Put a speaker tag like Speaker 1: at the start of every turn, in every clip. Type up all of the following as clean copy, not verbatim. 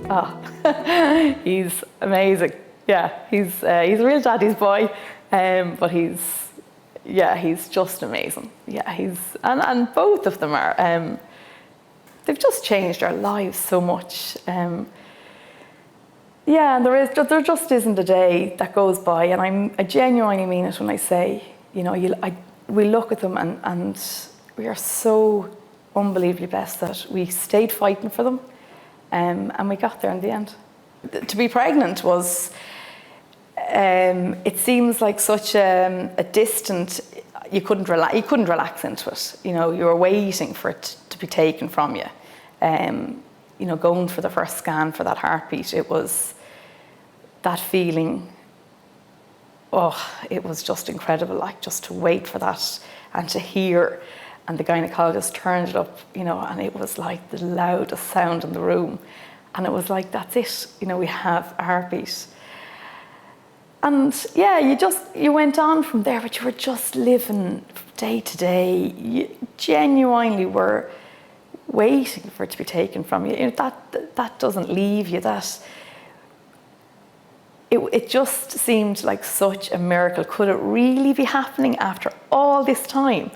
Speaker 1: Oh, he's amazing. Yeah, he's a real daddy's boy, but he's just amazing. Yeah, and both of them are. They've just changed our lives so much. Yeah, and there just isn't a day that goes by, and I genuinely mean it when I say, you know, we look at them and we are so unbelievably blessed that we stayed fighting for them, and we got there in the end. To be pregnant was, it seems like such a distant. You couldn't relax into it. You know, you were waiting for it to be taken from you. You know, going for the first scan for that heartbeat, it was that feeling. Oh, it was just incredible. Like, just to wait for that and to hear, and the gynecologist turned it up, you know, and it was like the loudest sound in the room, and it was like, that's it. You know, we have a heartbeat. And yeah, you went on from there, but you were just living day to day. You genuinely were waiting for it to be taken from you. You know, that doesn't leave you. It just seemed like such a miracle. Could it really be happening after all this time?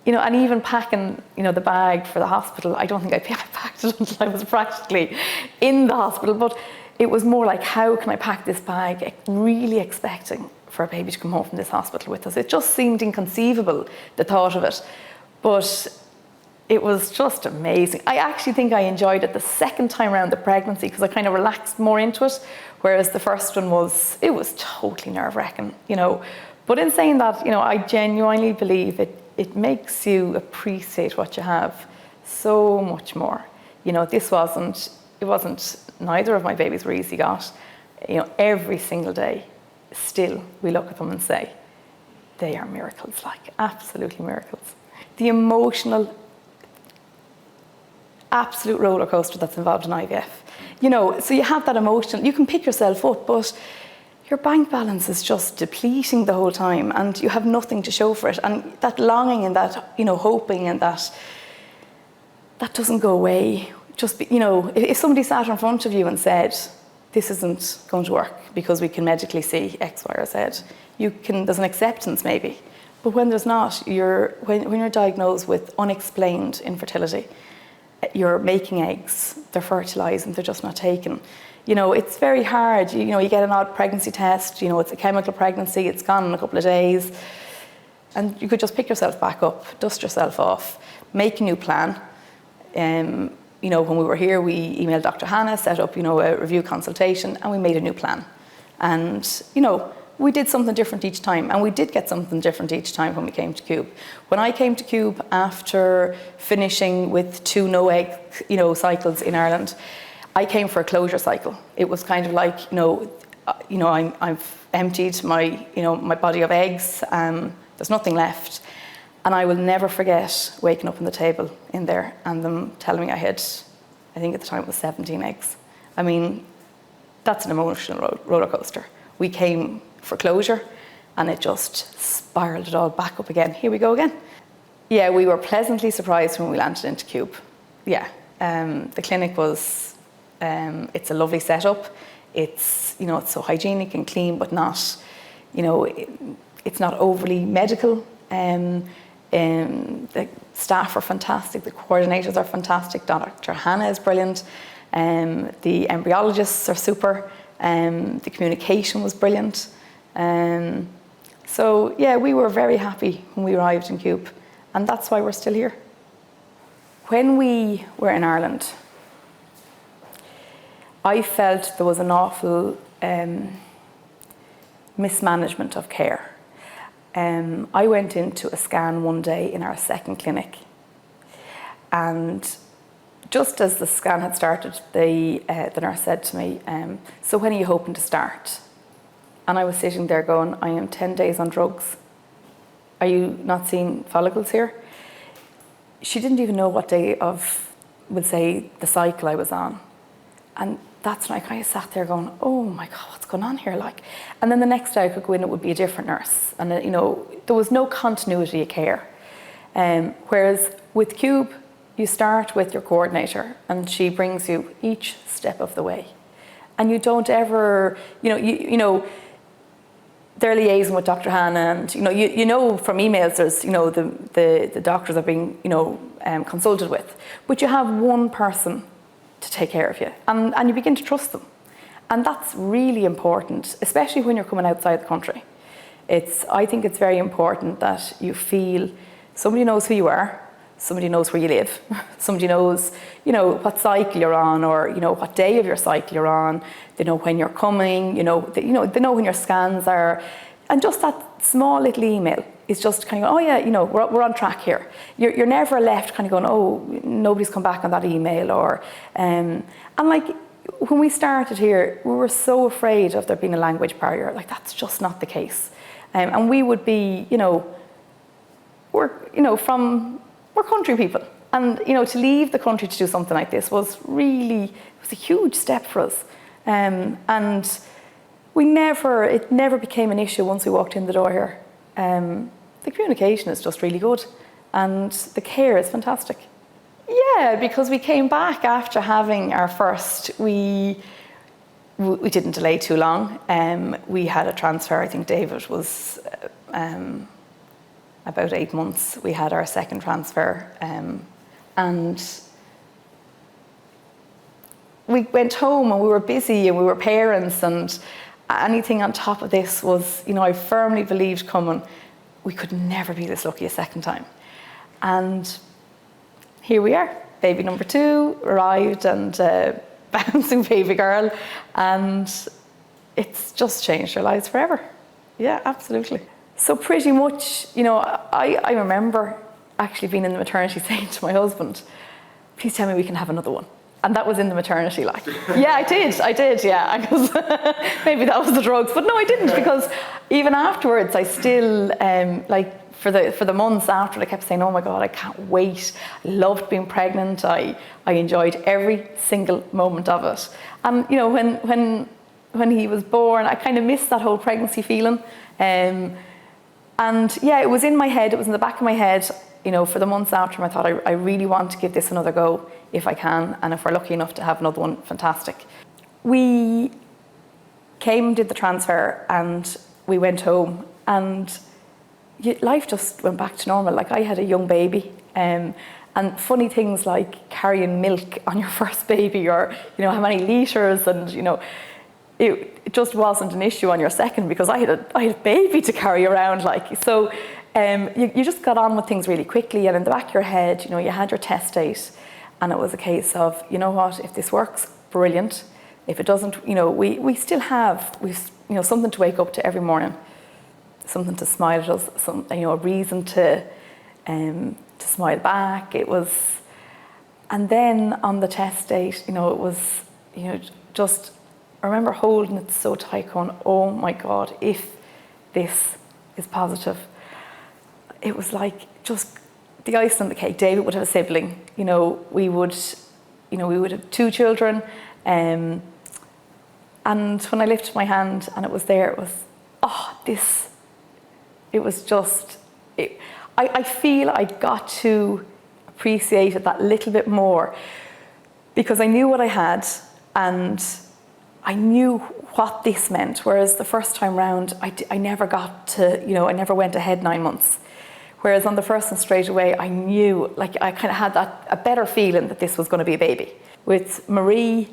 Speaker 1: You know, and even packing, you know, the bag for the hospital, I don't think I packed it until I was practically in the hospital, but it was more like, how can I pack this bag, really expecting for a baby to come home from this hospital with us. It just seemed inconceivable, the thought of it. But it was just amazing. I actually think I enjoyed it the second time around the pregnancy, because I kind of relaxed more into it, whereas the first one was totally nerve-wracking, you know. But in saying that, you know, I genuinely believe it makes you appreciate what you have so much more. You know, it wasn't, neither of my babies were easy got. You know, every single day, still, we look at them and say, they are miracles, like, absolutely miracles. The emotional, absolute roller coaster that's involved in IVF. You know, so you have that emotion, you can pick yourself up, but your bank balance is just depleting the whole time, and you have nothing to show for it. And that longing and that, you know, hoping, and that doesn't go away. Just, you know, if somebody sat in front of you and said, this isn't going to work because we can medically see X, Y, or Z, there's an acceptance maybe. But when there's not, when you're diagnosed with unexplained infertility, you're making eggs, they're fertilized, and they're just not taken. You know, it's very hard. You know, you get an odd pregnancy test, you know, it's a chemical pregnancy, it's gone in a couple of days, and you could just pick yourself back up, dust yourself off, make a new plan. You know, when we were here, we emailed Dr. Hannah, set up, you know, a review consultation, and we made a new plan. And, you know, we did something different each time, and we did get something different each time when we came to Cube. When I came to Cube after finishing with 2 no-egg, you know, cycles in Ireland, I came for a closure cycle. It was kind of like, you know, I've emptied my, you know, my body of eggs, there's nothing left. And I will never forget waking up on the table in there and them telling me I had, I think at the time it was 17 eggs. I mean, that's an emotional roller coaster. We came for closure, and it just spiraled it all back up again. Here we go again. Yeah, we were pleasantly surprised when we landed into Cube. Yeah, the clinic was, it's a lovely setup. It's, you know, it's so hygienic and clean, but not, you know, it's not overly medical. The staff are fantastic, the coordinators are fantastic, Dr. Hannah is brilliant, the embryologists are super, the communication was brilliant. So yeah, we were very happy when we arrived in Cube, and that's why we're still here. When we were in Ireland, I felt there was an awful mismanagement of care. I went into a scan one day in our second clinic, and just as the scan had started, the nurse said to me, so when are you hoping to start? And I was sitting there going, I am 10 days on drugs. Are you not seeing follicles here? She didn't even know what day of, we'll say, the cycle I was on. And that's when I kind of sat there going, oh my God, what's going on here? Like, and then the next day I could go in, it would be a different nurse. And you know, there was no continuity of care. Whereas with Cube, you start with your coordinator and she brings you each step of the way. And you don't ever, you know, they're liaising with Dr. Hannah, and you know from emails there's the doctors are being consulted with, but you have one person to take care of you, and you begin to trust them, and that's really important, especially when you're coming outside the country. I think it's very important that you feel somebody knows who you are, somebody knows where you live, somebody knows what cycle you're on, or what day of your cycle you're on. They know when you're coming, they know when your scans are, and just that small little email is just kind of, oh yeah, we're on track here. You're never left kind of going, oh, nobody's come back on that email, or and like when we started here, we were so afraid of there being a language barrier. Like, that's just not the case, and we would be, we're country people, and to leave the country to do something like this was a huge step for us, and it never became an issue once we walked in the door here. The communication is just really good, and the care is fantastic. Yeah, because we came back after having our first. We didn't delay too long. We had a transfer. I think David was about 8 months. We had our second transfer, and we went home and we were busy and we were parents, and anything on top of this was, I firmly believed coming, we could never be this lucky a second time. And here we are, baby number 2 arrived, and bouncing baby girl, and it's just changed our lives forever. Yeah, absolutely. So pretty much, I remember actually being in the maternity saying to my husband, please tell me we can have another one. And that was in the maternity, like. Yeah, I did, yeah. Because maybe that was the drugs, but no, I didn't, because even afterwards, I still, for the months after, I kept saying, oh my God, I can't wait. I loved being pregnant. I enjoyed every single moment of it. And, when he was born, I kind of missed that whole pregnancy feeling. And yeah, it was in my head, it was in the back of my head, for the months after, I thought, I really want to give this another go if I can, and if we're lucky enough to have another one, fantastic. We came, did the transfer, and we went home, and life just went back to normal. Like, I had a young baby, and funny things like carrying milk on your first baby, or how many litres, and it just wasn't an issue on your second, because I had a baby to carry around, like. So you just got on with things really quickly, and in the back of your head, you had your test date, and it was a case of, what, if this works, brilliant. If it doesn't, we still have, something to wake up to every morning, something to smile at us, a reason to smile back. It was, and then on the test date, it was, just, I remember holding it so tight, going, oh my God, if this is positive. It was like just the icing on the cake. David would have a sibling. We would have 2 children. And when I lifted my hand and it was there, it was, it was just, I feel I got to appreciate it that little bit more, because I knew what I had and I knew what this meant. Whereas the first time round, I never got to, I never went ahead 9 months. Whereas on the first one, straight away, I knew, like, I kind of had a better feeling that this was going to be a baby. With Marie,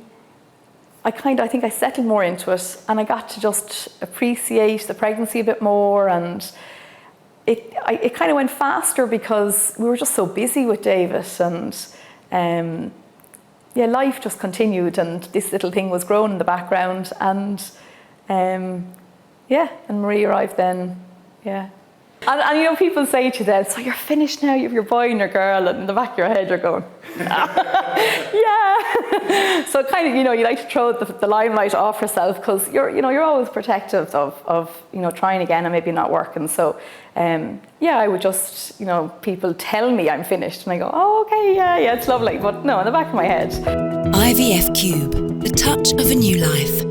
Speaker 1: I think I settled more into it, and I got to just appreciate the pregnancy a bit more, and it kind of went faster because we were just so busy with David, and life just continued, and this little thing was growing in the background, and and Marie arrived then, yeah. And people say to you then, so you're finished now, you have your boy and your girl, and in the back of your head you're going, yeah. So kind of, you like to throw the limelight off yourself, because you're always protective of trying again and maybe not working. So I would just, people tell me I'm finished, and I go, oh, okay, yeah, it's lovely. But no, in the back of my head.
Speaker 2: IVF Cube, the touch of a new life.